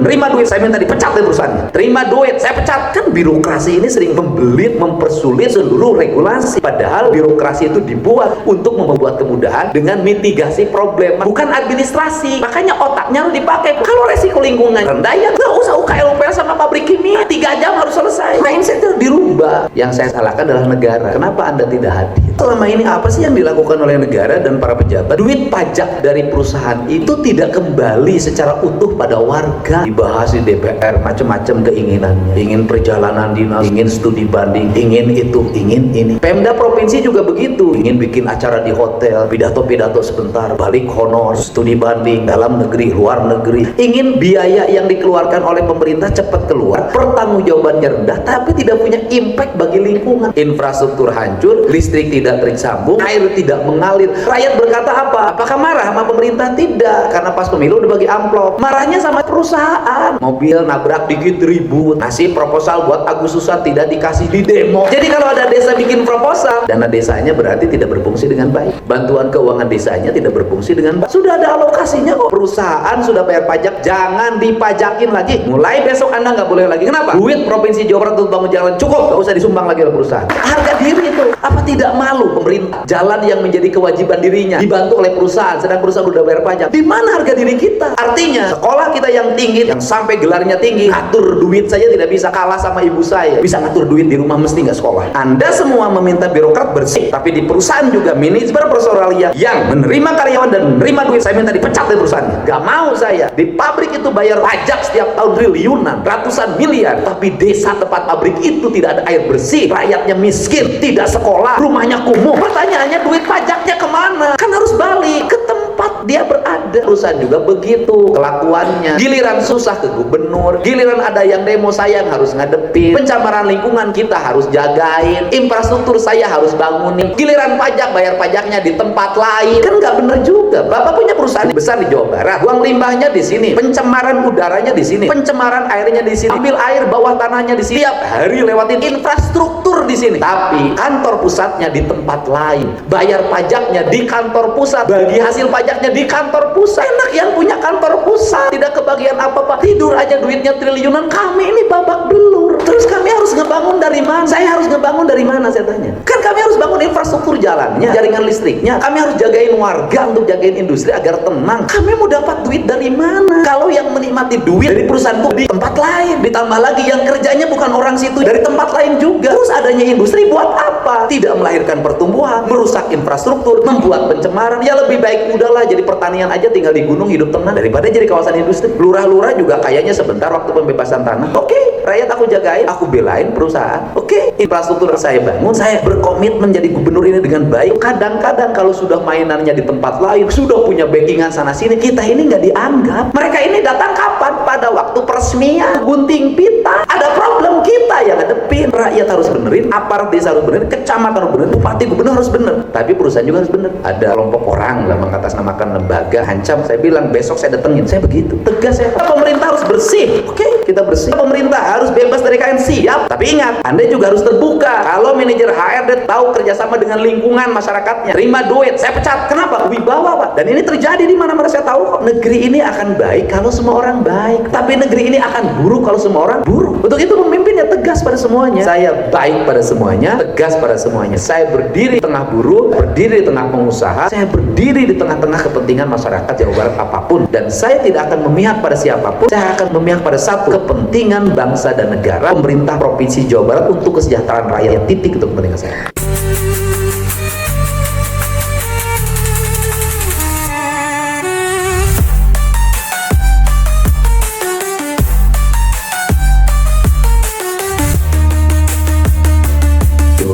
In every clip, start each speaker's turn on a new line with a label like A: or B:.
A: Terima duit, saya minta dipecat dari perusahaannya. Terima duit, saya pecat. Kan birokrasi ini sering membelit, mempersulit seluruh regulasi. Padahal birokrasi itu dibuat untuk membuat kemudahan dengan mitigasi problem, bukan administrasi. Makanya otaknya harus dipakai. Kalau resiko lingkungan rendah, ya nggak usah UKL UPL sama pabrik kimia. 3 jam harus selesai. Mindset itu dirubah. Yang saya salahkan adalah negara. Kenapa Anda tidak hadir? Selama ini apa sih yang dilakukan oleh negara dan para pejabat? Duit pajak dari perusahaan itu tidak kembali secara utuh pada warga. Dibahas di DPR macam-macam keinginannya, ingin perjalanan dinas, ingin studi banding, ingin itu, ingin ini. Pemda provinsi juga begitu, ingin bikin acara di hotel, pidato-pidato sebentar, balik honor, studi banding, dalam negeri, luar negeri. Ingin biaya yang dikeluarkan oleh pemerintah cepat keluar, pertanggungjawabannya rendah, tapi tidak punya impact bagi lingkungan. Infrastruktur hancur, listrik tidak tersambung, air tidak mengalir. Rakyat berkata apa? Apakah marah sama pemerintah? Tidak, karena pas pemilu udah bagi amplop. Marahnya sama perusahaan. Mobil nabrak dikit ribut, ngasih proposal buat Agustusan tidak dikasih, di demo. Jadi kalau ada desa bikin proposal, dana desanya berarti tidak berfungsi dengan baik. Bantuan keuangan desanya tidak berfungsi dengan baik. Sudah ada alokasinya kok. Perusahaan sudah bayar pajak, jangan dipajakin lagi. Mulai besok Anda nggak boleh lagi. Kenapa? Duit Provinsi Jawa Barat untuk bangun jalan cukup, nggak usah disumbang lagi oleh perusahaan. Harga diri itu. Apa tidak malu pemerintah? Jalan yang menjadi kewajiban dirinya dibantu oleh perusahaan, sedang perusahaan udah bayar pajak. Di mana harga diri kita? Artinya sekolah kita yang tinggi, yang sampai gelarnya tinggi, ngatur duit saja tidak bisa, kalah sama ibu saya. Bisa ngatur duit di rumah mesti nggak sekolah. Anda semua meminta birokrat bersih, tapi di perusahaan juga manajemen personalia yang menerima karyawan dan menerima duit, saya minta dipecat dari perusahaannya. Gak mau saya. Di pabrik itu bayar pajak setiap tahun triliunan, ratusan miliar, tapi desa tempat pabrik itu tidak ada air bersih, rakyatnya miskin, tidak sekolah, rumahnya kumuh. Pertanyaannya duit pajaknya kemana? Kan harus balik ke tempat dia berada. Perusahaan juga begitu kelakuannya. Giliran susah ke gubernur, giliran ada yang demo saya yang harus ngadepin. Pencemaran lingkungan kita harus jagain, infrastruktur saya harus bangunin. Giliran pajak, bayar pajaknya di tempat lain. Kan nggak bener juga. Bapak punya perusahaan besar di Jawa Barat, buang limbahnya di sini, pencemaran udaranya di sini, pencemaran airnya di sini, ambil air bawah tanahnya di sini, tiap hari lewatin infrastruktur di sini. Tapi kantor pusatnya di tempat lain, bayar pajaknya di kantor pusat, bagi hasil pajaknya di kantor pusat. Enak yang punya kantor pusat, tidak kebagian apa-apa, tidur aja duitnya triliunan. Kami ini babak belur. Terus kami harus ngebangun dari mana? Saya harus ngebangun dari mana, saya tanya. Kan kami harus bangun infrastruktur jalannya, jaringan listriknya, kami harus jagain warga untuk jagain industri agar tenang. Kami mau dapat duit dari mana? Kalau yang menikmati duit dari perusahaan itu di tempat lain, ditambah lagi yang kerjanya bukan orang situ, dari tempat lain juga. Terus adanya industri buat apa? Tidak melahirkan pertumbuhan, merusak infrastruktur, membuat pencemaran. Ya lebih baik udahlah jadi pertanian aja, tinggal di gunung hidup tenang, daripada jadi kawasan industri. Lurah-lurah juga kayaknya sebentar waktu pembebasan tanah. Oke, rakyat aku jagain, aku belain perusahaan. Oke, infrastruktur saya bangun, saya berkomitmen jadi gubernur ini dengan baik. Kadang-kadang kalau sudah mainannya di tempat lain, sudah punya backingan sana sini, kita ini nggak dianggap. Mereka ini datang kapan? Pada waktu peresmian, gunting pita. Ada problem, kita yang ngadepin. Rakyat harus benerin, aparat desa harus benerin, kecamatan harus benerin, bupati gubernur harus bener. Tapi perusahaan juga harus bener. Ada kelompok orang lah mengatasnamakan lembaga, hancam. Saya bilang besok saya datengin, saya begitu tegas saya. Pemerintah harus bersih. Oke, kita bersih. Pemerintah harus bebas dari KN, siap. Tapi ingat, Anda juga harus terbuka. Kalau manajer HRD tahu kerjasama dengan lingkungan masyarakatnya, terima duit, saya pecat. Kenapa? Wibawa, Pak. Dan ini terjadi di mana-mana, saya tahu kok. Negeri ini akan baik kalau semua orang baik. Tapi negeri ini akan buruk kalau semua orang buruk. Untuk itu pemimpinnya tegas pada semuanya. Saya baik pada semuanya, tegas pada semuanya. Saya berdiri di tengah buruh, berdiri di tengah pengusaha, saya berdiri di tengah-tengah kepentingan masyarakat Jawa Barat apapun. Dan saya tidak akan memihak pada siapapun. Saya akan memihak pada satu, kepentingan bangsa dan negara, pemerintah Provinsi Jawa Barat untuk kesejahteraan rakyat, titik, untuk kepentingan saya.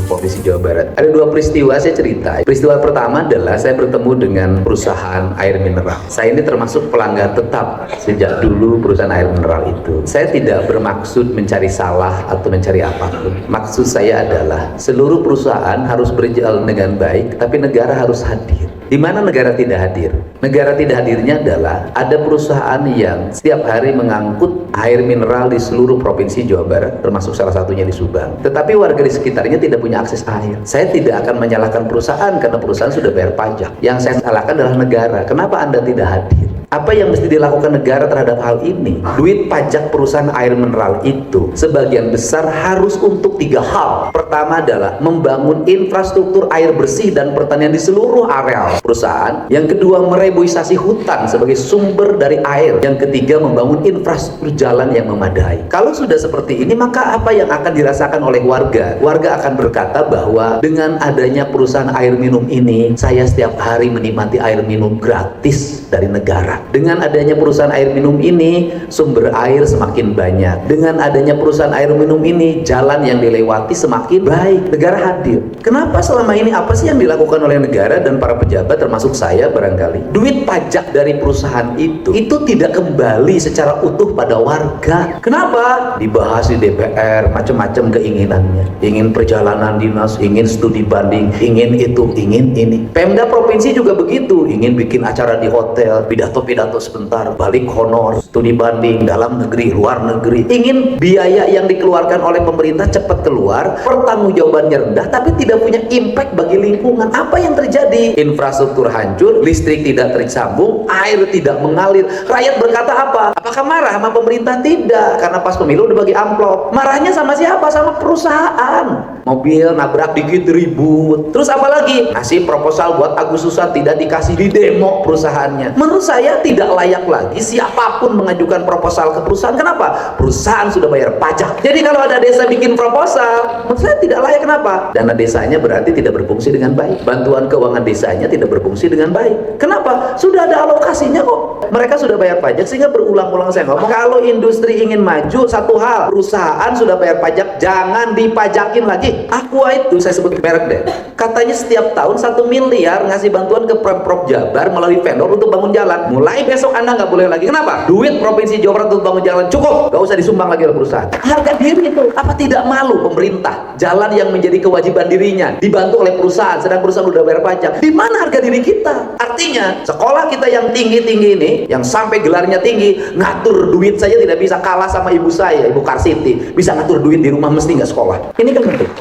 A: Provinsi Jawa Barat. Ada 2 peristiwa saya cerita. Peristiwa pertama adalah saya bertemu dengan perusahaan air mineral. Saya ini termasuk pelanggan tetap sejak dulu perusahaan air mineral itu. Saya tidak bermaksud mencari salah atau mencari apapun. Maksud saya adalah seluruh perusahaan harus berjalan dengan baik, tapi negara harus hadir. Di mana negara tidak hadir? Negara tidak hadirnya adalah ada perusahaan yang setiap hari mengangkut air mineral di seluruh provinsi Jawa Barat, termasuk salah satunya di Subang. Tetapi warga di sekitarnya tidak punya akses air. Saya tidak akan menyalahkan perusahaan karena perusahaan sudah bayar pajak. Yang saya salahkan adalah negara. Kenapa Anda tidak hadir? Apa yang mesti dilakukan negara terhadap hal ini? Duit pajak perusahaan air mineral itu sebagian besar harus untuk 3 hal. Pertama adalah membangun infrastruktur air bersih dan pertanian di seluruh areal perusahaan. Yang kedua, mereboisasi hutan sebagai sumber dari air. Yang ketiga, membangun infrastruktur jalan yang memadai. Kalau sudah seperti ini, maka apa yang akan dirasakan oleh warga? Warga akan berkata bahwa dengan adanya perusahaan air minum ini, saya setiap hari menikmati air minum gratis dari negara. Dengan adanya perusahaan air minum ini, sumber air semakin banyak. Dengan adanya perusahaan air minum ini, jalan yang dilewati semakin baik. Negara hadir. Kenapa selama ini apa sih yang dilakukan oleh negara dan para pejabat termasuk saya barangkali? Duit pajak dari perusahaan itu tidak kembali secara utuh pada warga. Kenapa? Dibahas di DPR, macam-macam keinginannya. Ingin perjalanan dinas, ingin studi banding, ingin itu, ingin ini. Pemda provinsi juga begitu, ingin bikin acara di hotel, pidato-pidato sebentar, balik honor, studi banding, dalam negeri, luar negeri. Ingin biaya yang dikeluarkan oleh pemerintah cepat keluar, pertanggungjawabannya rendah, tapi tidak punya impact bagi lingkungan. Apa yang terjadi? Infrastruktur hancur, listrik tidak tersambung, air tidak mengalir. Rakyat berkata apa? Apakah marah sama pemerintah? Tidak, karena pas pemilu udah bagi amplop. Marahnya sama siapa? Sama perusahaan. Mobil nabrak dikit ribut. Terus apa lagi? Ngasih proposal buat Agustusan tidak dikasih, di demo perusahaannya. Menurut saya tidak layak lagi siapapun mengajukan proposal ke perusahaan. Kenapa? Perusahaan sudah bayar pajak. Jadi kalau ada desa bikin proposal, menurut saya tidak layak. Kenapa? Dana desanya berarti tidak berfungsi dengan baik. Bantuan keuangan desanya tidak berfungsi dengan baik. Kenapa? Sudah ada alokasinya kok. Mereka sudah bayar pajak, sehingga berulang-ulang saya ngomong, kalau industri ingin maju, satu hal, perusahaan sudah bayar pajak, jangan dipajakin lagi. Aqua itu, saya sebut merek deh, katanya setiap tahun 1 miliar ngasih bantuan ke Pemprov Jabar melalui vendor untuk bangun jalan. Mulai besok Anda nggak boleh lagi. Kenapa? Duit Provinsi Jawa Barat untuk bangun jalan cukup, nggak usah disumbang lagi oleh perusahaan. Harga diri itu. Apa tidak malu pemerintah? Jalan yang menjadi kewajiban dirinya dibantu oleh perusahaan, sedang perusahaan udah bayar pajak. Di mana harga diri kita? Artinya, sekolah kita yang tinggi-tinggi ini, yang sampai gelarnya tinggi, ngatur duit saja tidak bisa, kalah sama ibu saya, Ibu Karsiti. Bisa ngatur duit di rumah, mesti nggak sekolah. Ini kan penting.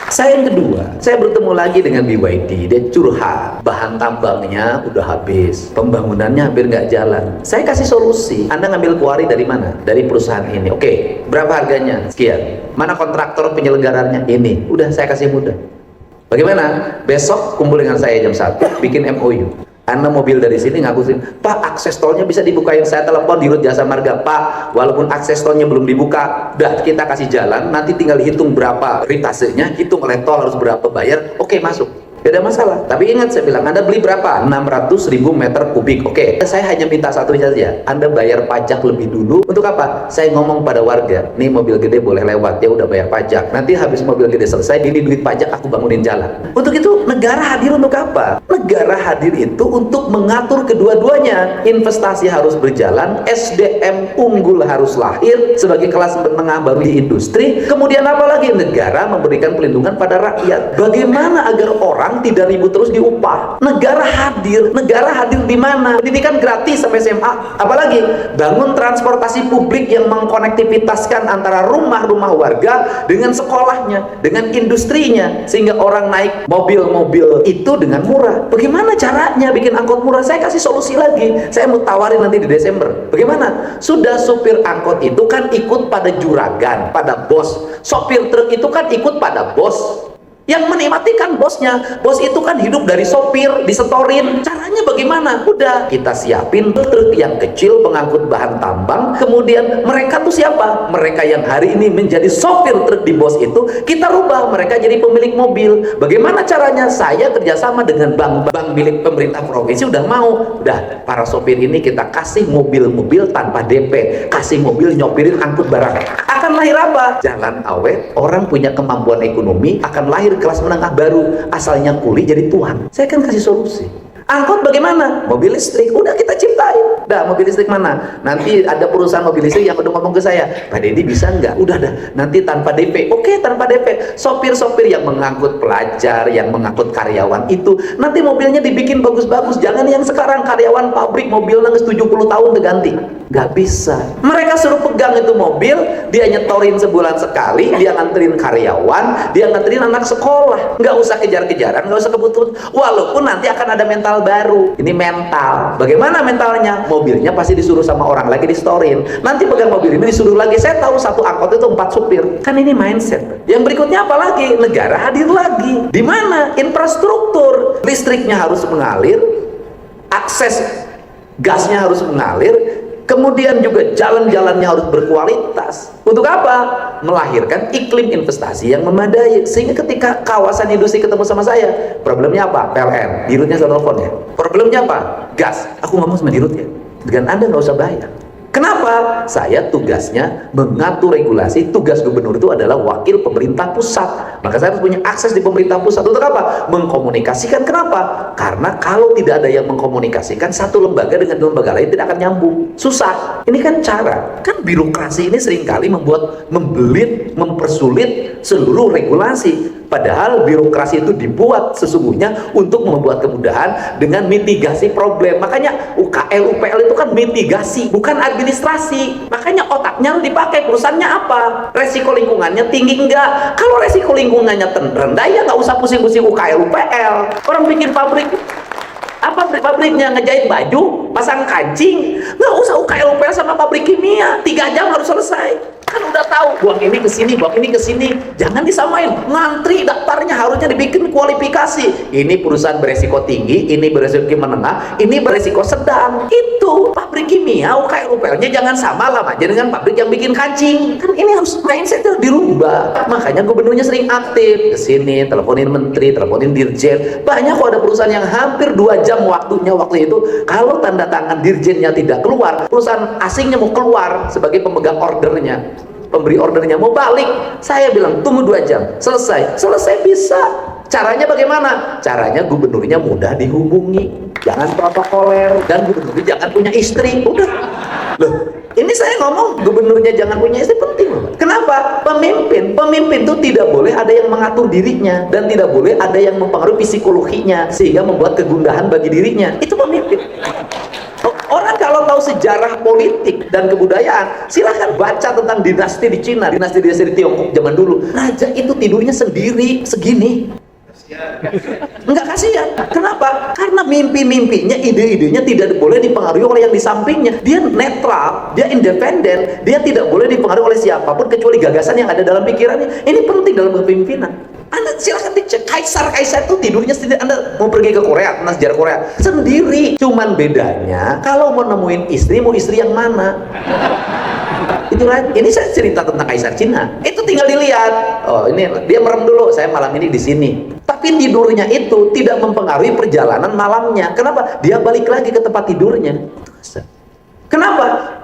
A: Saya yang kedua, saya bertemu lagi dengan BYD, dia curhat, bahan tambangnya udah habis, pembangunannya hampir nggak jalan. Saya kasih solusi, Anda ngambil kuari dari mana? Dari perusahaan ini. Oke, berapa harganya? Sekian. Mana kontraktor penyelenggaranya? Ini. Udah saya kasih mudah. Bagaimana? Besok kumpul dengan saya jam 1, bikin MOU. Anda mobil dari sini ngakusin, Pak, akses tolnya bisa dibukain. Saya telepon di Rut Jasa Marga, Pak, walaupun akses tolnya belum dibuka, udah kita kasih jalan, nanti tinggal hitung berapa ritasenya, hitung oleh tol harus berapa bayar, oke masuk. Tidak ada masalah. Tapi ingat, saya bilang, Anda beli berapa? 600.000 meter kubik. Oke, saya hanya minta satu saja. Anda bayar pajak lebih dulu. Untuk apa? Saya ngomong pada warga, nih mobil gede boleh lewat, dia udah bayar pajak. Nanti habis mobil gede selesai, ini duit pajak aku bangunin jalan. Untuk itu, negara hadir untuk apa? Negara hadir itu untuk mengatur kedua-duanya. Investasi harus berjalan, SDM unggul harus lahir sebagai kelas menengah baru di industri. Kemudian apa lagi? Negara memberikan pelindungan pada rakyat. Bagaimana agar orang tidak ribut terus diupah? Negara hadir. Negara hadir di mana? Pendidikan gratis sampai SMA. Apalagi bangun transportasi publik yang mengkonektivitaskan antara rumah-rumah warga dengan sekolahnya, dengan industrinya, sehingga orang naik mobil-mobil itu dengan murah. Bagaimana caranya bikin angkot murah? Saya kasih solusi lagi. Saya mau tawarin nanti di Desember. Bagaimana? Sudah supir angkot itu kan ikut pada juragan, pada bos. Sopir truk itu kan ikut pada bos. Yang menikmati kan bosnya. Bos itu kan hidup dari sopir, disetorin. Caranya bagaimana? Udah, kita siapin truk yang kecil pengangkut bahan tambang. Kemudian mereka tuh siapa? Mereka yang hari ini menjadi sopir truk di bos itu, kita rubah mereka jadi pemilik mobil. Bagaimana caranya? Saya kerjasama dengan bank milik pemerintah provinsi udah mau. Udah, para sopir ini kita kasih mobil-mobil tanpa DP, kasih mobil nyopirin angkut barang. Akan lahir apa? Jalan awet, orang punya kemampuan ekonomi, akan lahir kelas menengah baru, asalnya kuli jadi tuan. Saya kan kasih solusi. Angkot bagaimana? Mobil listrik, udah kita ciptain. Dah, mobil listrik mana? Nanti ada perusahaan mobil listrik yang udah ngomong ke saya, Pak Deddy bisa nggak? Udah dah, nanti tanpa DP. Oke, tanpa DP. Sopir-sopir yang mengangkut pelajar, yang mengangkut karyawan itu, nanti mobilnya dibikin bagus-bagus. Jangan yang sekarang karyawan pabrik mobil nangis 70 tahun udah ganti. Nggak bisa. Mereka suruh pegang itu mobil, dia nyetorin sebulan sekali, dia nganterin karyawan, dia nganterin anak sekolah. Nggak usah kejar-kejaran, nggak usah kebutuhan. Walaupun nanti akan ada mental baru. Ini mental. Bagaimana mentalnya? Mobilnya pasti disuruh sama orang lagi distorin. Nanti pegang mobil ini disuruh lagi. Saya tahu satu angkot itu 4 supir. Kan ini mindset. Yang berikutnya apa lagi? Negara hadir lagi. Di mana? Infrastruktur. Listriknya harus mengalir, akses gasnya harus mengalir, kemudian juga jalan-jalannya harus berkualitas. Untuk apa? Melahirkan iklim investasi yang memadai. Sehingga ketika kawasan industri ketemu sama saya, problemnya apa? PLN, dirutnya saya telepon ya. Problemnya apa? Gas. Aku ngomong sama dirutnya, dengan Anda nggak usah bayar. Kenapa? Saya tugasnya mengatur regulasi. Tugas gubernur itu adalah wakil pemerintah pusat. Maka saya harus punya akses di pemerintah pusat. Untuk apa? Mengkomunikasikan. Kenapa? Karena kalau tidak ada yang mengkomunikasikan, satu lembaga dengan lembaga lain tidak akan nyambung. Susah. Ini kan cara. Kan birokrasi ini seringkali membelit, mempersulit seluruh regulasi. Padahal birokrasi itu dibuat sesungguhnya untuk membuat kemudahan dengan mitigasi problem. Makanya UKL, UPL itu kan mitigasi, bukan administrasi. Makanya otaknya dipakai. Perusahaannya apa? Resiko lingkungannya tinggi enggak? Kalau resiko lingkungannya rendah, ya nggak usah pusing-pusing UKL, UPL. Orang bikin pabrik, apa pabriknya ngejahit baju, pasang kancing, nggak usah UKL, UPL sama pabrik kimia. 3 jam harus selesai. Kan udah tahu, buang ini ke sini, buang ini ke sini. Jangan disamain. Ngantri daftarnya harusnya dibikin kualifikasi. Ini perusahaan beresiko tinggi, ini beresiko menengah, ini beresiko sedang. Itu pabrik kimia, UKL, UPL-nya jangan sama lah aja dengan pabrik yang bikin kancing. Kan ini harus mindsetnya dirubah. Makanya gubernurnya sering aktif ke sini, teleponin menteri, teleponin dirjen. Banyak kok ada perusahaan yang hampir 2 jam waktunya waktu itu. Kalau tanda tangan dirjennya tidak keluar, perusahaan asingnya mau keluar sebagai pemegang ordernya, pemberi ordernya mau balik, saya bilang tunggu 2 jam, selesai bisa. Caranya bagaimana? Caranya gubernurnya mudah dihubungi, jangan protokoler, dan gubernurnya jangan punya istri. Udah. Loh, ini saya ngomong gubernurnya jangan punya istri penting loh. Kenapa? Pemimpin itu tidak boleh ada yang mengatur dirinya, dan tidak boleh ada yang mempengaruhi psikologinya sehingga membuat kegundahan bagi dirinya. Itu pemimpin. Orang kalau tahu sejarah politik dan kebudayaan, silahkan baca tentang dinasti di Cina, dinasti di Tiongkok zaman dulu. Raja itu tidurnya sendiri segini. Enggak kasihan. Kenapa? Karena mimpi-mimpinya, ide-idenya tidak boleh dipengaruhi oleh yang di sampingnya. Dia netral, dia independen, dia tidak boleh dipengaruhi oleh siapapun kecuali gagasan yang ada dalam pikirannya. Ini penting dalam kepemimpinan. Anda silahkan dicek, kaisar itu tidurnya sendiri. Anda mau pergi ke Korea, tentang sejarah Korea, sendiri. Cuman bedanya, kalau mau nemuin istri, mau istri yang mana? Itulah, ini saya cerita tentang kaisar Cina. Itu tinggal dilihat. Oh, ini dia merem dulu, saya malam ini di sini. Tapi tidurnya itu tidak mempengaruhi perjalanan malamnya. Kenapa? Dia balik lagi ke tempat tidurnya. Kenapa?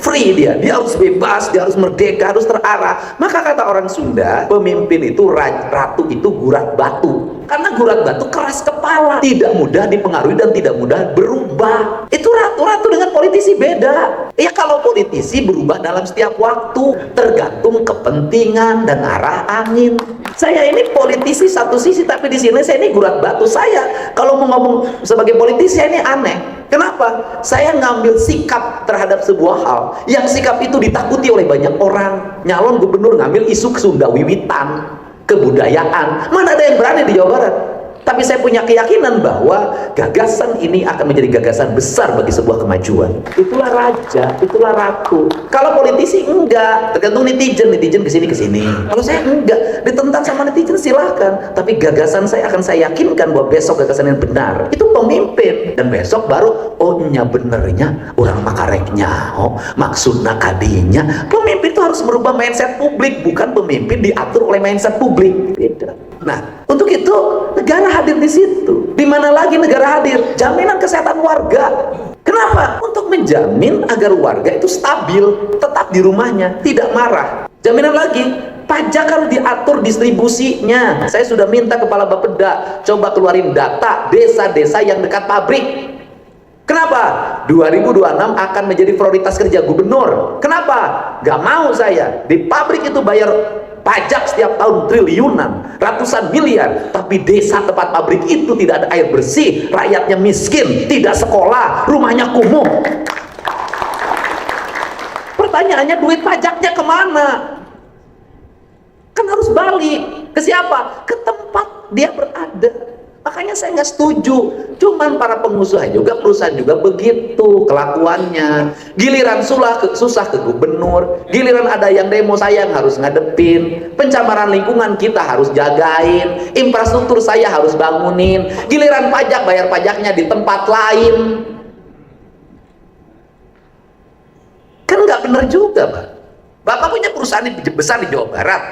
A: Free dia harus bebas, dia harus merdeka, harus terarah. Maka kata orang Sunda, pemimpin itu, ratu itu gurat batu. Karena gurat batu keras kepala, tidak mudah dipengaruhi dan tidak mudah berubah. Itu ratu dengan politisi beda. Ya kalau politisi berubah dalam setiap waktu, tergantung kepentingan dan arah angin. Saya ini politisi satu sisi, tapi di sini saya ini gurat batu. Saya kalau mau ngomong sebagai politisi, saya ini aneh. Kenapa? Saya ngambil sikap terhadap sebuah hal yang sikap itu ditakuti oleh banyak orang. Nyalon gubernur ngambil isu Sunda Wiwitan, kebudayaan. Mana ada yang berani di Jawa Barat? Tapi saya punya keyakinan bahwa gagasan ini akan menjadi gagasan besar bagi sebuah kemajuan. Itulah raja, itulah ratu. Kalau politisi enggak, tergantung netizen kesini. Kalau saya enggak, ditentang sama netizen silahkan. Tapi gagasan saya akan saya yakinkan bahwa besok gagasan yang benar. Itu pemimpin. Dan besok baru, oh nya benernya, orang makareknya, oh maksudnya kadinya. Pemimpin itu harus merubah mindset publik, bukan pemimpin diatur oleh mindset publik. Beda. Nah, untuk itu negara hadir di situ. Di mana lagi negara hadir? Jaminan kesehatan warga. Kenapa? Untuk menjamin agar warga itu stabil, tetap di rumahnya, tidak marah. Jaminan lagi, pajak harus diatur distribusinya. Saya sudah minta kepala Bapeda, coba keluarin data desa-desa yang dekat pabrik. Kenapa? 2026 akan menjadi prioritas kerja gubernur. Kenapa? Gak mau saya di pabrik itu bayar pajak setiap tahun triliunan, ratusan miliar, tapi desa tempat pabrik itu tidak ada air bersih, rakyatnya miskin, tidak sekolah, rumahnya kumuh. pertanyaannya duit pajaknya kemana? Kan harus balik ke siapa? Ke tempat dia berada. Makanya saya nggak setuju. Cuman para pengusaha juga, perusahaan juga begitu kelakuannya. Giliran susah ke gubernur, giliran ada yang demo saya yang harus ngadepin. Pencemaran lingkungan kita harus jagain, infrastruktur saya harus bangunin. Giliran pajak, bayar pajaknya di tempat lain. Kan nggak bener juga, Pak. Bapak punya perusahaan besar di Jawa Barat.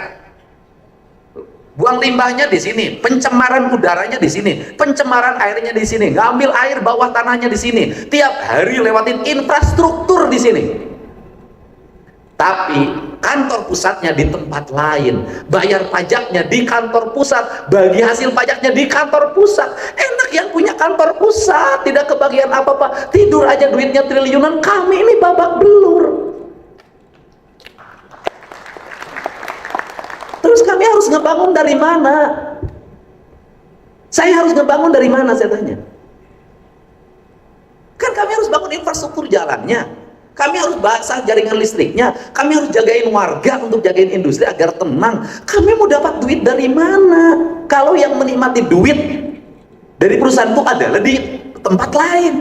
A: Buang limbahnya di sini, pencemaran udaranya di sini, pencemaran airnya di sini, ngambil air bawah tanahnya di sini, tiap hari lewatin infrastruktur di sini. Tapi kantor pusatnya di tempat lain, bayar pajaknya di kantor pusat, bagi hasil pajaknya di kantor pusat. Enak yang punya kantor pusat, tidak kebagian apa-apa, tidur aja duitnya triliunan. Kami ini babak belur. Terus kami harus ngebangun dari mana? Saya harus ngebangun dari mana, saya tanya. Kan kami harus bangun infrastruktur jalannya, kami harus basah jaringan listriknya, kami harus jagain warga untuk jagain industri agar tenang. Kami mau dapat duit dari mana? Kalau yang menikmati duit dari perusahaan itu adalah di tempat lain.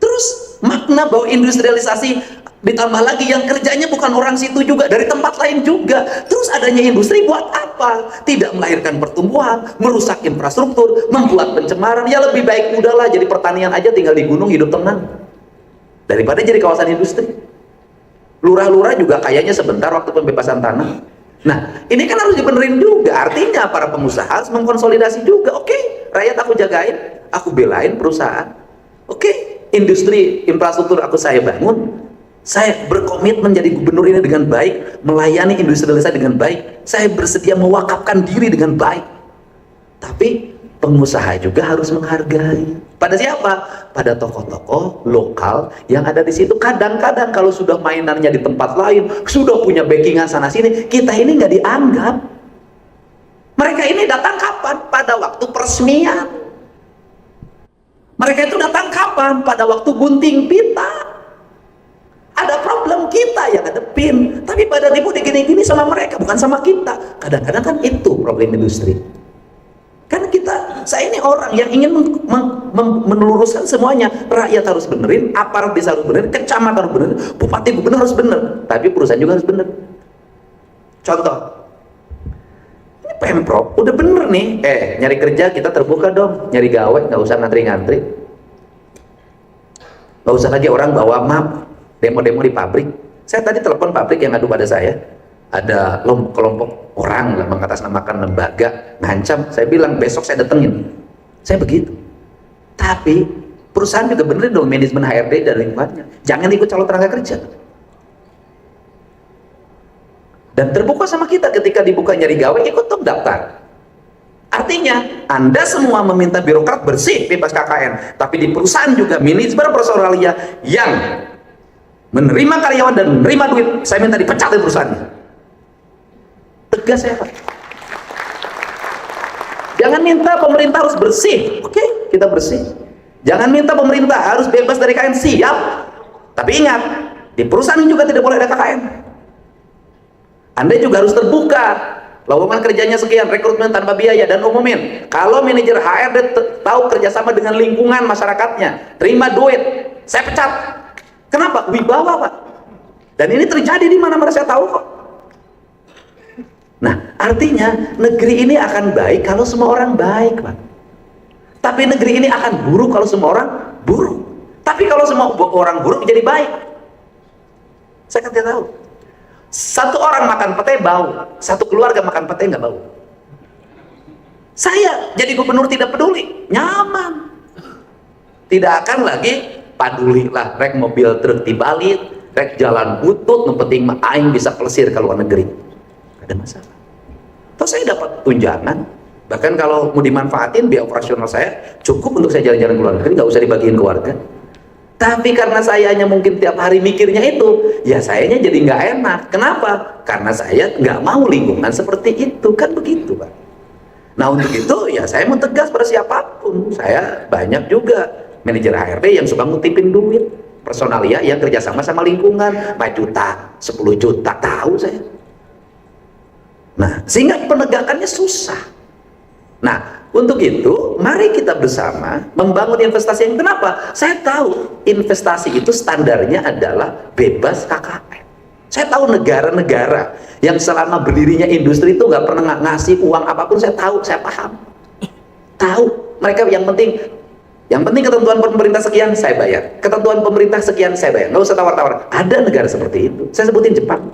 A: Terus makna bahwa industrialisasi ditambah lagi yang kerjanya bukan orang situ juga, dari tempat lain juga. Terus adanya industri buat apa? Tidak melahirkan pertumbuhan, merusak infrastruktur, membuat pencemaran. Ya lebih baik udahlah jadi pertanian aja, tinggal di gunung hidup tenang, daripada jadi kawasan industri. Lurah-lurah juga kayaknya sebentar waktu pembebasan tanah. Nah ini kan harus dibenerin juga. Artinya para pengusaha harus mengkonsolidasi juga. Oke, rakyat aku jagain, aku belain perusahaan. Oke, industri infrastruktur saya bangun. Saya berkomitmen menjadi gubernur ini dengan baik, melayani industrialisasi dengan baik. Saya bersedia mewakafkan diri dengan baik. Tapi pengusaha juga harus menghargai. Pada siapa? Pada tokoh-tokoh lokal yang ada di situ. Kadang-kadang kalau sudah mainannya di tempat lain, sudah punya backingan sana sini, kita ini nggak dianggap. Mereka ini datang kapan? Pada waktu peresmian. Mereka itu datang kapan? Pada waktu gunting pita. Ada problem kita yang ngadepin, tapi pada ribut gini-gini sama mereka, bukan sama kita. Kadang-kadang kan itu problem industri. Karena saya ini orang yang ingin meluruskan semuanya. Rakyat harus benerin, aparat desa harus benerin, kecamatan harus benerin, bupati gubernur harus bener, tapi perusahaan juga harus bener. Contoh, ini Pemprov udah bener nih, nyari kerja kita terbuka dong, nyari gawe, nggak usah ngantri-ngantri, nggak usah lagi orang bawa map demo-demo di pabrik. Saya tadi telepon pabrik yang ngadu pada saya, ada kelompok orang lah mengatasnamakan lembaga, ngancam. Saya bilang besok saya datengin. Saya begitu. Tapi perusahaan juga benerin dong manajemen HRD dan lingkungannya. Jangan ikut calon tenaga kerja. Dan terbuka sama kita ketika dibuka nyari gawe, ikut dong daftar. Artinya Anda semua meminta birokrat bersih bebas KKN, tapi di perusahaan juga manajemen personalia yang menerima karyawan dan menerima duit, saya minta dipecat dari perusahaannya. Tegas saya, Pak. Jangan minta pemerintah harus bersih. Oke, kita bersih. Jangan minta pemerintah harus bebas dari KKN. Siap. Tapi ingat, di perusahaan juga tidak boleh ada KKN. Anda juga harus terbuka. Lowongan kerjanya sekian, rekrutmen tanpa biaya, dan umumin. Kalau manajer HRD tahu kerjasama dengan lingkungan masyarakatnya, terima duit, saya pecat. Kenapa? Wibawa, Pak. Dan ini terjadi di mana-mana, saya tahu kok. Nah, artinya negeri ini akan baik kalau semua orang baik, Pak. Tapi negeri ini akan buruk kalau semua orang buruk. Tapi kalau semua orang buruk jadi baik. Saya kan tidak tahu. Satu orang makan pete bau, satu keluarga makan pete nggak bau. Saya jadi gubernur tidak peduli, nyaman. Tidak akan lagi paduli lah, rek mobil truk dibalik, rek jalan butut, yang penting aing bisa pelesir ke luar negeri, ada masalah. Terus saya dapat tunjangan, bahkan kalau mau dimanfaatin biaya operasional saya cukup untuk saya jalan-jalan ke luar negeri, nggak usah dibagiin ke warga. Tapi karena sayanya mungkin tiap hari mikirnya itu, ya sayanya jadi nggak enak. Kenapa? Karena saya nggak mau lingkungan seperti itu, kan begitu, Pak. Nah untuk itu ya saya mau tegas pada siapapun. Saya banyak juga manajer HRD yang suka ngutipin duit. personalia yang kerjasama sama lingkungan, 4 juta, 10 juta, tahu saya. Nah, sehingga penegakannya susah. Nah, untuk itu, mari kita bersama membangun investasi yang kenapa? Saya tahu investasi itu standarnya adalah bebas KKN. Saya tahu negara-negara yang selama berdirinya industri itu nggak pernah ngasih uang apapun, saya tahu, saya paham. Tahu, mereka yang penting ketentuan pemerintah sekian saya bayar, ketentuan pemerintah sekian saya bayar, nggak usah tawar-tawar. Ada negara seperti itu, saya sebutin Jepang.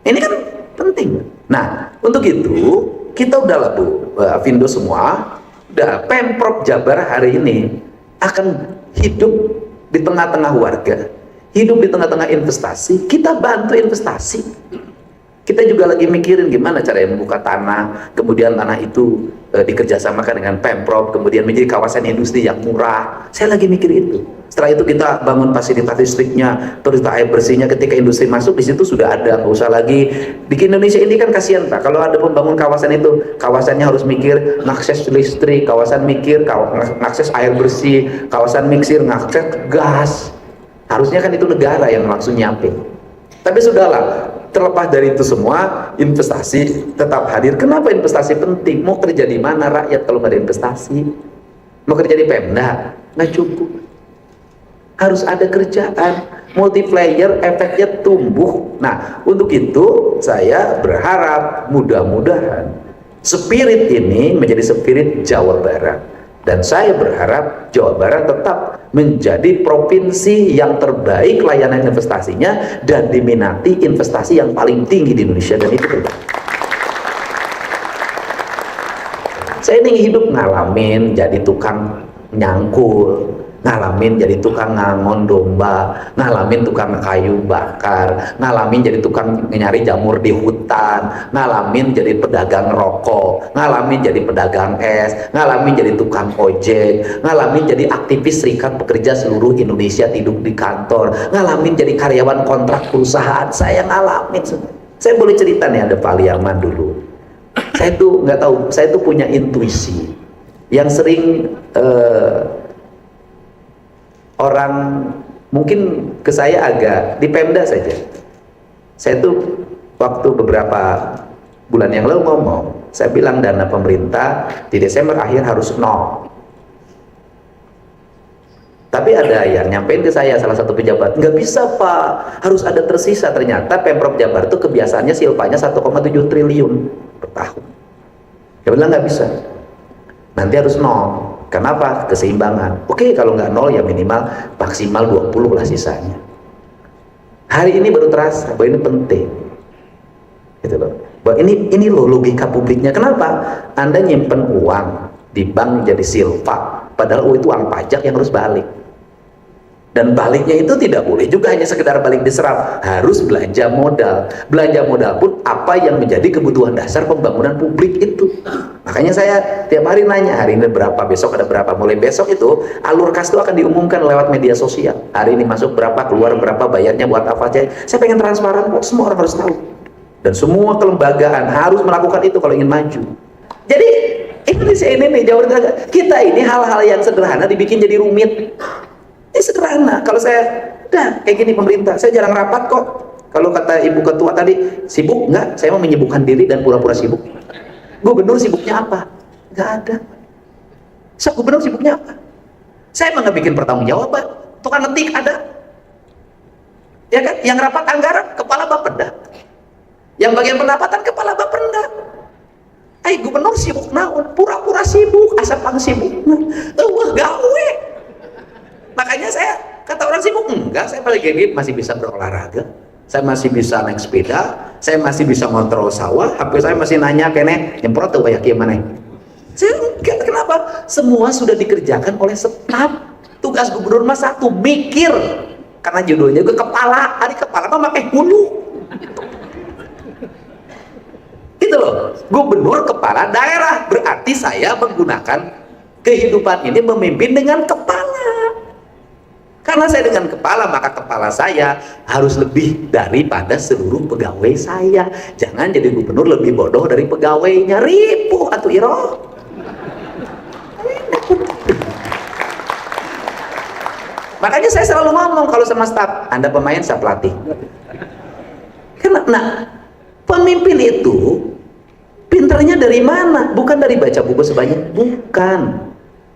A: Ini kan penting. Nah, untuk itu kita udah lah Bu Vindo semua, udah Pemprov Jabar hari ini akan hidup di tengah-tengah warga, hidup di tengah-tengah investasi. Kita bantu investasi. Kita juga lagi mikirin gimana caranya membuka tanah, kemudian tanah itu dikerjasamakan dengan Pemprov, kemudian menjadi kawasan industri yang murah. Saya lagi mikir itu. Setelah itu kita bangun fasilitas listriknya, terus air bersihnya. Ketika industri masuk di situ sudah ada, nggak usah lagi. Di Indonesia ini kan kasihan Pak, kalau ada pembangun kawasan itu, kawasannya harus mikir ngakses listrik, kawasan mikir ngakses air bersih, kawasan mikir ngakses gas. Harusnya kan itu negara yang langsung nyiapin. Tapi sudahlah, terlepas dari itu semua, investasi tetap hadir. Kenapa investasi penting? Mau kerja di mana rakyat kalau nggak ada investasi? Mau kerja di Pemda? Nggak cukup. Harus ada kerjaan, multiplier efeknya tumbuh. Nah, untuk itu saya berharap mudah-mudahan spirit ini menjadi spirit Jawa Barat. Dan saya berharap Jawa Barat tetap menjadi provinsi yang terbaik layanan investasinya dan diminati investasi yang paling tinggi di Indonesia, dan itu benar. Saya ini hidup ngalamin jadi tukang nyangkul, ngalamin jadi tukang ngangon domba, ngalamin tukang kayu bakar, ngalamin jadi tukang nyari jamur di hutan, ngalamin jadi pedagang rokok, ngalamin jadi pedagang es, ngalamin jadi tukang ojek, ngalamin jadi aktivis serikat pekerja seluruh Indonesia tidur di kantor, ngalamin jadi karyawan kontrak perusahaan. Saya ngalamin. Saya boleh cerita nih, ada Pak Liaman dulu. Saya tuh nggak tahu, saya tuh punya intuisi yang sering orang mungkin ke saya agak di Pemda saja. Saya tuh waktu beberapa bulan yang lalu ngomong, saya bilang dana pemerintah di Desember akhir harus nol. Tapi ada yang nyampein ke saya, salah satu pejabat, nggak bisa Pak, harus ada tersisa. Ternyata Pemprov Jabar itu kebiasaannya silpanya 1,7 triliun per tahun. Dia bilang nggak bisa, nanti harus nol. Kenapa? Keseimbangan. Oke, kalau nggak nol ya minimal maksimal 20 lah sisanya. Hari ini baru terasa bahwa ini penting, gitu loh. Bahwa ini loh logika publiknya. Kenapa? Anda nyimpen uang di bank jadi silpa, padahal itu uang pajak yang harus balik. Dan baliknya itu tidak boleh juga hanya sekedar balik diserap, harus belanja modal. Belanja modal pun apa yang menjadi kebutuhan dasar pembangunan publik itu. Makanya saya tiap hari nanya, hari ini berapa, besok ada berapa. Mulai besok itu alur kas itu akan diumumkan lewat media sosial. Hari ini masuk berapa, keluar berapa, bayarnya buat apa aja. Saya pengen transparan kok, semua orang harus tahu. Dan semua kelembagaan harus melakukan itu kalau ingin maju. Jadi Indonesia ini nih, Jawa Barat, kita ini hal-hal yang sederhana dibikin jadi rumit. Ini sederhana. Kalau saya udah kayak gini pemerintah, saya jarang rapat kok. Kalau kata Ibu Ketua tadi, sibuk nggak? Saya mau menyibukkan diri dan pura-pura sibuk. Gubernur sibuknya apa? Nggak ada. So, gubernur sibuknya apa? Saya mau nggak bikin pertanggungjawaban. Tukang ngetik ada, ya kan? Yang rapat anggaran kepala Bapeda, yang bagian pendapatan kepala Bapenda. Gubernur sibuk naon? Pura-pura sibuk, asap pang sibuk. Wah gawe. Makanya saya kata orang sibuk, enggak, saya paling gini masih bisa berolahraga, saya masih bisa naik sepeda, saya masih bisa ngontrol sawah, HP saya masih nanya kene nyemprot tuh kayak gimana. Saya enggak, kenapa? Semua sudah dikerjakan oleh staf. Tugas gubernur mah satu, mikir. Karena judulnya juga kepala, hari kepala mah pakai hulu. Gitu loh, gubernur kepala daerah, berarti saya menggunakan kehidupan ini memimpin dengan kepala. Karena saya dengan kepala, maka kepala saya harus lebih daripada seluruh pegawai saya. Jangan jadi gubernur lebih bodoh dari pegawainya. Ripuh atau iro. Makanya saya selalu ngomong kalau sama staf, Anda pemain, saya pelatih. Nah, pemimpin itu pinternya dari mana? Bukan dari baca buku sebanyak, bukan.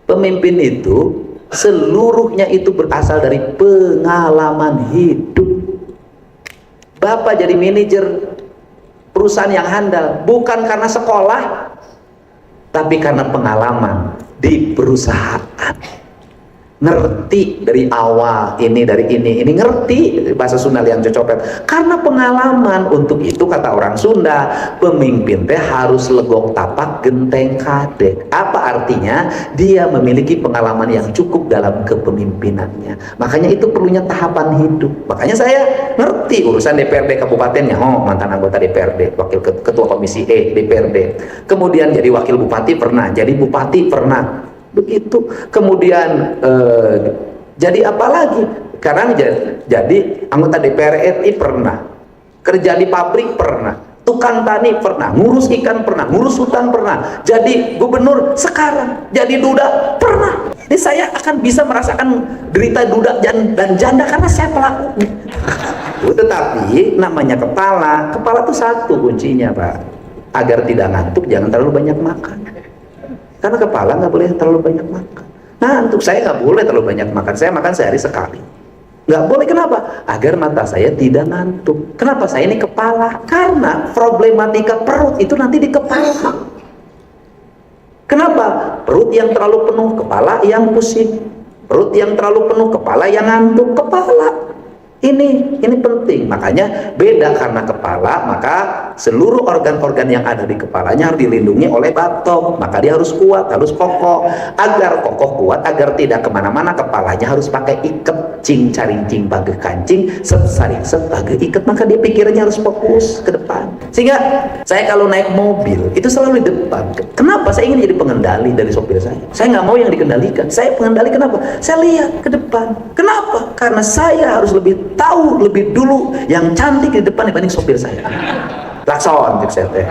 A: Pemimpin itu seluruhnya itu berasal dari pengalaman hidup. Bapak jadi manajer perusahaan yang handal bukan karena sekolah, tapi karena pengalaman di perusahaan. Ngerti dari awal, ini dari ini ngerti, bahasa Sunda yang cocopet. Karena pengalaman. Untuk itu kata orang Sunda, pemimpin teh harus legok tapak genteng kadek. Apa artinya? Dia memiliki pengalaman yang cukup dalam kepemimpinannya. Makanya itu perlunya tahapan hidup. Makanya saya ngerti urusan DPRD kabupatennya. Oh, mantan anggota DPRD, wakil ketua komisi DPRD. Kemudian jadi wakil bupati pernah, jadi bupati pernah. Begitu. Kemudian jadi apa lagi? Sekarang jadi anggota DPR RI pernah, kerja di pabrik pernah, tukang tani pernah, ngurus ikan pernah, ngurus hutan pernah, jadi gubernur sekarang, jadi duda pernah. Jadi saya akan bisa merasakan derita duda dan janda karena saya pelakunya. Tetapi namanya kepala itu satu kuncinya, Pak. Agar tidak ngantuk jangan terlalu banyak makan. Karena kepala nggak boleh terlalu banyak makan. Nah, untuk saya nggak boleh terlalu banyak makan. Saya makan sehari sekali. Nggak boleh, kenapa? Agar mata saya tidak ngantuk. Kenapa? Saya ini kepala. Karena problematika perut itu nanti di kepala. Kenapa? Perut yang terlalu penuh, kepala yang pusing. Perut yang terlalu penuh, kepala yang ngantuk. Kepala. Ini penting. Makanya beda, karena kepala maka seluruh organ-organ yang ada di kepalanya harus dilindungi oleh batok. Maka dia harus kuat, harus kokoh. Agar kokoh kuat, agar tidak kemana-mana, kepalanya harus pakai iket, cing carincing bagai kancing, saring bagai iket. Maka dia pikirannya harus fokus ke depan. Sehingga saya kalau naik mobil itu selalu di depan. Kenapa? Saya ingin jadi pengendali dari sopir saya. Saya nggak mau yang dikendalikan. Saya pengendali. Kenapa? Saya lihat ke depan. Kenapa? Karena saya harus lebih tahu lebih dulu yang cantik di depan dibanding sopir saya. Lakson saya teh.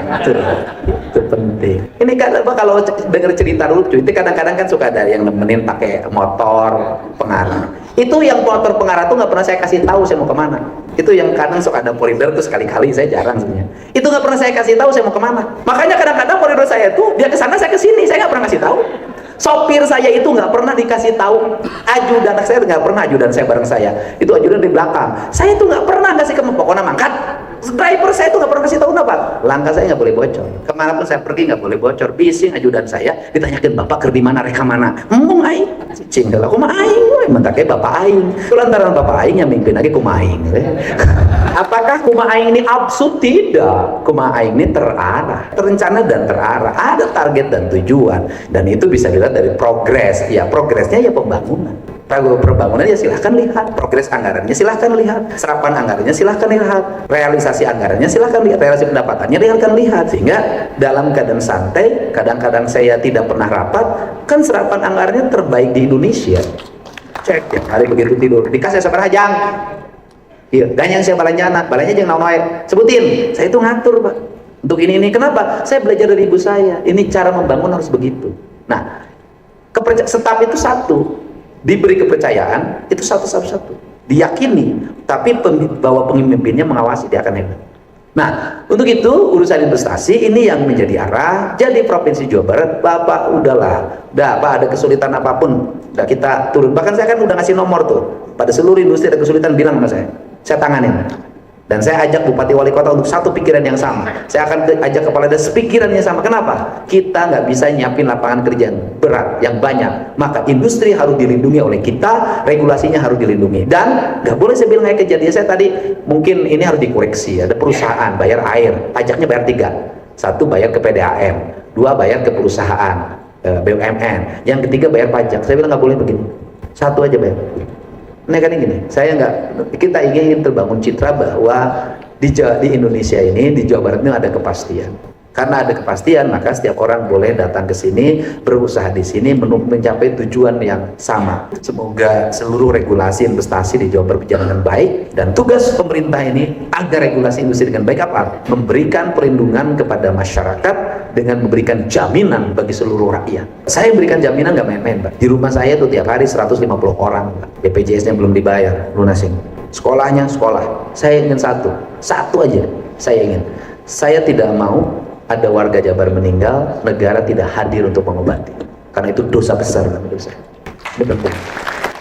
A: Itu penting. Ini kan apa, kalau dengar cerita lucu itu kadang-kadang kan suka ada yang nemenin pakai motor pengarah. Itu yang motor pengarah tuh nggak pernah saya kasih tahu saya mau kemana. Itu yang kadang suka ada koridor tuh, sekali-kali, saya jarang sebenarnya. Itu nggak pernah saya kasih tahu saya mau kemana. Makanya kadang-kadang koridor saya tuh dia kesana saya kesini, saya nggak pernah kasih tahu. Sopir saya itu nggak pernah dikasih tahu, ajudan saya nggak pernah, ajudan saya bareng saya itu ajudan di belakang, saya itu nggak pernah kasih ke pokoknya mangkat. Driver saya itu nggak pernah kasih tahu apa, langkah saya nggak boleh bocor, kemana pun saya pergi nggak boleh bocor. Bising ajudan saya, ditanyakan bapak kerja di mana, reka mana, aing cicing kalau aku mah aing, mentaknya bapak aing, lantaran bapak aing yang mimpin lagi kuma aing. Apakah kuma aing ini absurd? Tidak, kuma aing ini terarah, terencana dan terarah, ada target dan tujuan, dan itu bisa dilihat dari progres. Ya progresnya ya pembangunan. Pembangunan ya silahkan lihat, progres anggarannya silahkan lihat, serapan anggarannya silahkan lihat, realisasi anggarannya silahkan lihat, realisasi pendapatannya silahkan lihat. Sehingga dalam keadaan santai, kadang-kadang saya tidak pernah rapat, kan serapan anggarannya terbaik di Indonesia. Cek ya, hari begitu tidur dikasih sabar hajang. Iya, ganyang saya balanjana jangan naon sebutin, saya itu ngatur, Pak. Untuk ini kenapa? Saya belajar dari ibu saya. Ini cara membangun harus begitu. Nah, staf itu satu, diberi kepercayaan itu satu, diyakini, tapi bahwa pemimpinnya mengawasi, dia akan hebat. Nah, untuk itu urusan investasi ini yang menjadi arah. Jadi Provinsi Jawa Barat, Bapak udahlah, Pak ada kesulitan apapun, udah kita turun. Bahkan saya kan udah ngasih nomor tuh, pada seluruh industri ada kesulitan bilang sama saya tanganin. Dan saya ajak Bupati Wali Kota untuk satu pikiran yang sama. Saya akan ajak kepala desa pikirannya sama. Kenapa? Kita nggak bisa nyiapin lapangan kerja berat yang banyak. Maka industri harus dilindungi oleh kita, regulasinya harus dilindungi. Dan nggak boleh saya bilang kayak kejadian saya tadi. Mungkin ini harus dikoreksi. Ada perusahaan bayar air, pajaknya bayar 3. 1 bayar ke PDAM, 2 bayar ke perusahaan BUMN, yang ketiga bayar pajak. Saya bilang nggak boleh begini. 1 aja bayar. Nah kan gini, kita ingin terbangun citra bahwa di Indonesia ini, di Jawa Barat ini ada kepastian. Karena ada kepastian, maka setiap orang boleh datang ke sini, berusaha di sini mencapai tujuan yang sama. Semoga seluruh regulasi investasi di Jawa Barat berjalan dengan baik, dan tugas pemerintah ini agar regulasi industri dengan baik apa? Memberikan perlindungan kepada masyarakat dengan memberikan jaminan bagi seluruh rakyat. Saya berikan jaminan nggak main-main, Pak. Di rumah saya tuh tiap hari 150 orang, Pak. BPJS-nya belum dibayar, lunasin. Sekolahnya sekolah. Saya ingin satu aja. Saya tidak mau ada warga Jabar meninggal, negara tidak hadir untuk mengobati. Karena itu dosa besar menurut saya. Betul.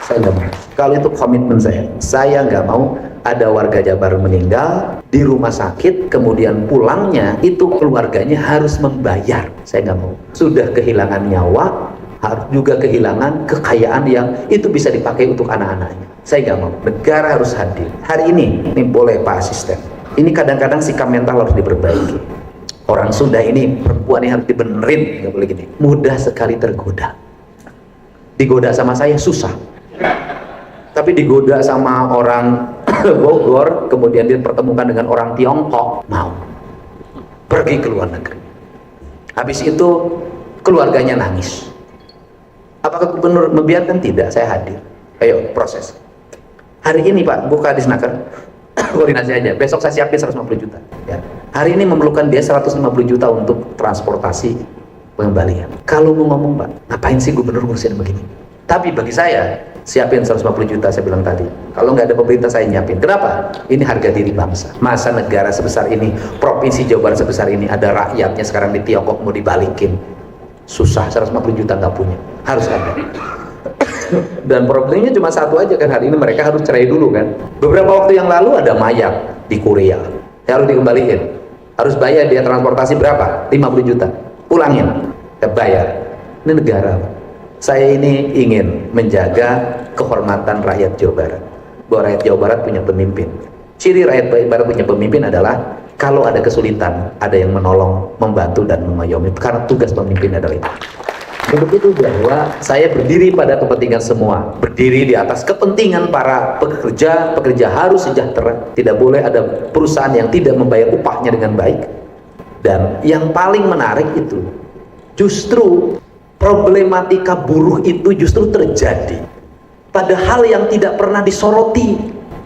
A: Saya nggak mau. Kalau itu komitmen saya nggak mau ada warga Jabar meninggal di rumah sakit, kemudian pulangnya itu keluarganya harus membayar. Saya nggak mau. Sudah kehilangan nyawa, harus juga kehilangan kekayaan yang itu bisa dipakai untuk anak-anaknya. Saya nggak mau. Negara harus hadir. Hari ini boleh Pak Asisten. Ini kadang-kadang sikap mental harus diperbaiki. Orang Sunda ini, perempuan yang harus dibenerin, nggak boleh gini. Mudah sekali tergoda. Digoda sama saya susah. Tapi digoda sama orang Bogor, kemudian dipertemukan dengan orang Tiongkok, mau. Pergi ke luar negeri. Habis itu keluarganya nangis. Apakah gubernur membiarkan? Tidak, saya hadir. Ayo, proses. Hari ini Pak, buka di Snaker. Koordinasi aja, besok saya siapin 150 juta ya. Hari ini memerlukan dia 150 juta untuk transportasi pengembalian. Kalau mau ngomong Pak, ngapain sih gubernur ngurusin begini? Tapi bagi saya, siapin 150 juta saya bilang tadi. Kalau nggak ada pemerintah saya nyiapin. Kenapa? Ini harga diri bangsa. Masa negara sebesar ini, provinsi Jawa Barat sebesar ini, ada rakyatnya sekarang di Tiongkok mau dibalikin. Susah, 150 juta nggak punya. Harus ada. Dan problemnya cuma satu aja kan, hari ini mereka harus cerai dulu kan. Beberapa waktu yang lalu ada mayat di Korea, harus dikembaliin, harus bayar dia transportasi berapa? 50 juta, pulangin, bayar. Ini negara. Saya ini ingin menjaga kehormatan rakyat Jawa Barat, bahwa rakyat Jawa Barat punya pemimpin. Ciri rakyat Jawa Barat punya pemimpin adalah kalau ada kesulitan, ada yang menolong, membantu dan mengayomi, karena tugas pemimpin adalah itu. Begitu bahwa saya berdiri pada kepentingan semua, berdiri di atas kepentingan para pekerja. Pekerja harus sejahtera, tidak boleh ada perusahaan yang tidak membayar upahnya dengan baik. Dan yang paling menarik itu justru problematika buruh itu justru terjadi padahal yang tidak pernah disoroti,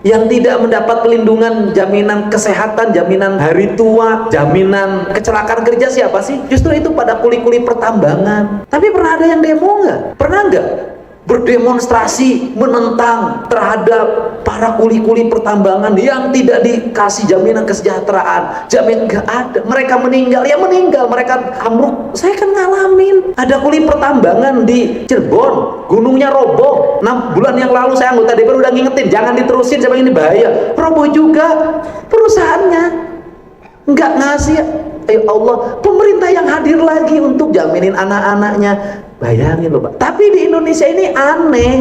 A: yang tidak mendapat pelindungan, jaminan kesehatan, jaminan hari tua, jaminan kecelakaan kerja siapa sih? Justru itu pada kuli-kuli pertambangan. Tapi pernah ada yang demo nggak? Pernah nggak berdemonstrasi menentang terhadap para kuli-kuli pertambangan yang tidak dikasih jaminan kesejahteraan? Jamin nggak ada. Mereka meninggal, ya meninggal. Mereka amruk. Saya kan ngalamin. Ada kuli pertambangan di Cirebon, gunungnya roboh. 6 bulan yang lalu saya anggota DPR udah ngingetin, jangan diterusin, saya ini bahaya. Roboh juga perusahaannya, nggak ngasih. Ayo Allah, pemerintah yang hadir lagi untuk jaminin anak-anaknya. Bayangin loh Pak. Tapi di Indonesia ini aneh.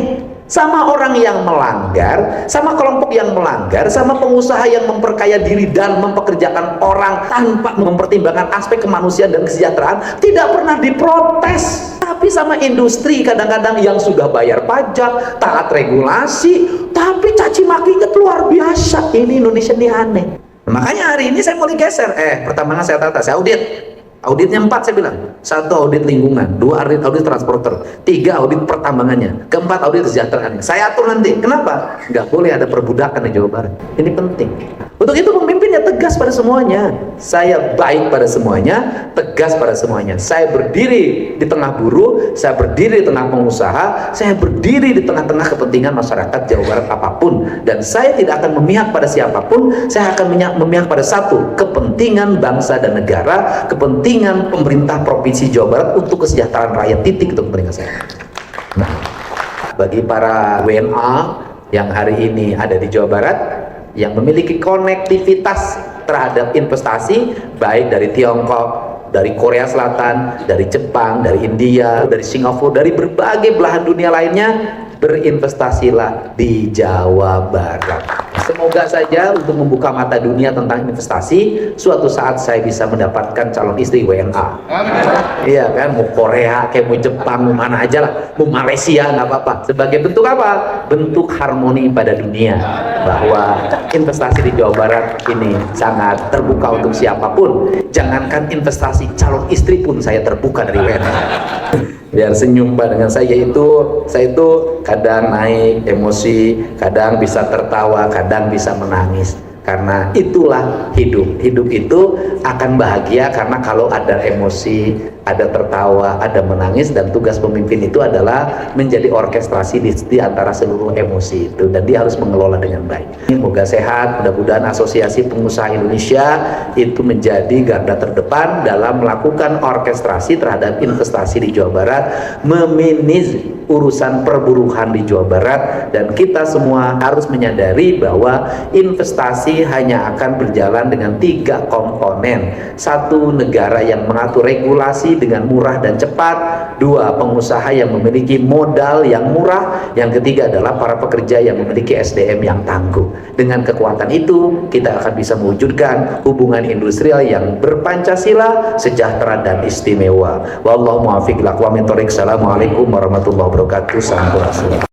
A: Sama orang yang melanggar, sama kelompok yang melanggar, sama pengusaha yang memperkaya diri dan mempekerjakan orang tanpa mempertimbangkan aspek kemanusiaan dan kesejahteraan, tidak pernah diprotes. Tapi sama industri kadang-kadang yang sudah bayar pajak, taat regulasi, tapi caci makinya luar biasa. Ini Indonesia ini aneh. Makanya hari ini saya mulai geser. Pertambangan saya tata, saya audit. Auditnya 4 saya bilang. 1 audit lingkungan, 2 audit transporter, 3 audit pertambangannya, 4 audit kesejahteraan. Saya atur nanti. Kenapa? Nggak boleh ada perbudakan di Jawa Barat. Ini penting. Untuk itu pemimpinnya tegas pada semuanya. Saya baik pada semuanya, tegas pada semuanya. Saya berdiri di tengah buruh, saya berdiri di tengah pengusaha, saya berdiri di tengah-tengah kepentingan masyarakat Jawa Barat apapun. Dan saya tidak akan memihak pada siapapun. Saya akan memihak pada satu, kepentingan bangsa dan negara, kepentingan pemerintah Provinsi Jawa Barat untuk kesejahteraan rakyat, titik, itu kepentingan saya. Nah, bagi para WNA yang hari ini ada di Jawa Barat, yang memiliki konektivitas terhadap investasi, baik dari Tiongkok, dari Korea Selatan, dari Jepang, dari India, dari Singapura, dari berbagai belahan dunia lainnya, berinvestasilah di Jawa Barat. Semoga saja untuk membuka mata dunia tentang investasi, suatu saat saya bisa mendapatkan calon istri WNA. Iya kan, mau Korea, kayak mau Jepang, mau mana aja lah, mau Malaysia nggak apa-apa. Sebagai bentuk apa? Bentuk harmoni pada dunia, bahwa investasi di Jawa Barat ini sangat terbuka untuk siapapun. Jangankan investasi calon istri pun saya terbuka dari WNA. Biar senyum Pak dengan saya itu kadang naik emosi, kadang bisa tertawa, kadang bisa menangis, karena itulah hidup. Hidup itu akan bahagia karena kalau ada emosi, ada tertawa, ada menangis, dan tugas pemimpin itu adalah menjadi orkestrasi di antara seluruh emosi itu, dan dia harus mengelola dengan baik. Semoga sehat, mudah-mudahan Asosiasi Pengusaha Indonesia itu menjadi garda terdepan dalam melakukan orkestrasi terhadap investasi di Jawa Barat, memanage urusan perburuhan di Jawa Barat, dan kita semua harus menyadari bahwa investasi hanya akan berjalan dengan 3 komponen. 1, negara yang mengatur regulasi dengan murah dan cepat. 2, pengusaha yang memiliki modal yang murah. Yang ketiga adalah para pekerja yang memiliki SDM yang tangguh. Dengan kekuatan itu kita akan bisa mewujudkan hubungan industrial yang berpancasila, sejahtera dan istimewa. Wallahu muwaffiq ila aqwamit thoriq. Assalamualaikum warahmatullahi wabarakatuh. Salam